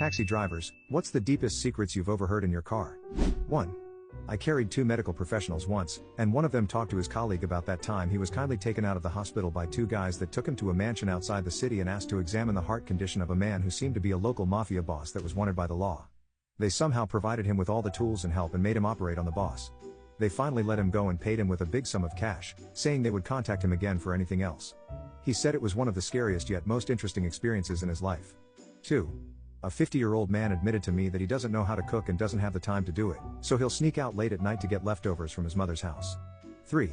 Taxi drivers, what's the deepest secrets you've overheard in your car? 1. I carried 2 medical professionals once, and one of them talked to his colleague about that time he was kindly taken out of the hospital by 2 guys that took him to a mansion outside the city and asked to examine the heart condition of a man who seemed to be a local mafia boss that was wanted by the law. They somehow provided him with all the tools and help and made him operate on the boss. They finally let him go and paid him with a big sum of cash, saying they would contact him again for anything else. He said it was one of the scariest yet most interesting experiences in his life. 2. A 50-year-old man admitted to me that he doesn't know how to cook and doesn't have the time to do it, so he'll sneak out late at night to get leftovers from his mother's house. 3.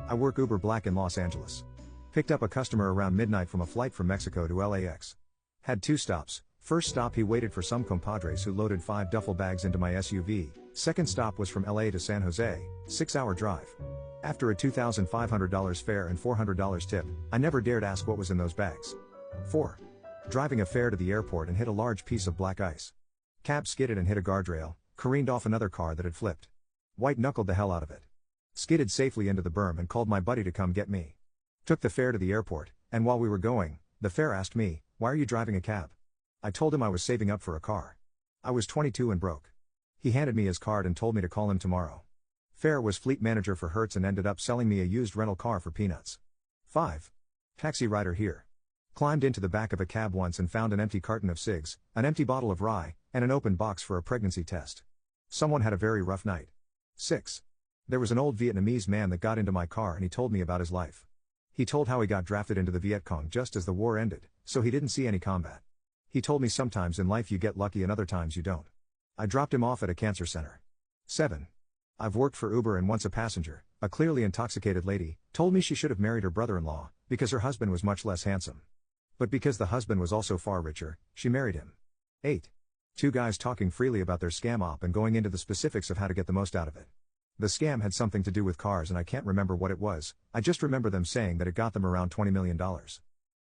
I work Uber Black in Los Angeles. Picked up a customer around midnight from a flight from Mexico to LAX. Had 2 stops. First stop he waited for some compadres who loaded 5 duffel bags into my SUV. Second stop was from LA to San Jose, 6-hour drive. After a $2,500 fare and $400 tip, I never dared ask what was in those bags. 4. Driving a fare to the airport and hit a large piece of black ice. Cab skidded and hit a guardrail, careened off another car that had flipped. White-knuckled the hell out of it. Skidded safely into the berm and called my buddy to come get me. Took the fare to the airport, and while we were going, the fare asked me, "Why are you driving a cab?" I told him I was saving up for a car. I was 22 and broke. He handed me his card and told me to call him tomorrow. Fare was fleet manager for Hertz and ended up selling me a used rental car for peanuts. 5. Taxi rider here. Climbed into the back of a cab once and found an empty carton of cigs, an empty bottle of rye, and an open box for a pregnancy test. Someone had a very rough night. 6. There was an old Vietnamese man that got into my car and he told me about his life. He told how he got drafted into the Viet Cong just as the war ended, so he didn't see any combat. He told me sometimes in life you get lucky and other times you don't. I dropped him off at a cancer center. 7. I've worked for Uber and once a passenger, a clearly intoxicated lady, told me she should have married her brother-in-law, because her husband was much less handsome. But because the husband was also far richer, she married him. 8. 2 guys talking freely about their scam op and going into the specifics of how to get the most out of it. The scam had something to do with cars and I can't remember what it was, I just remember them saying that it got them around $20 million.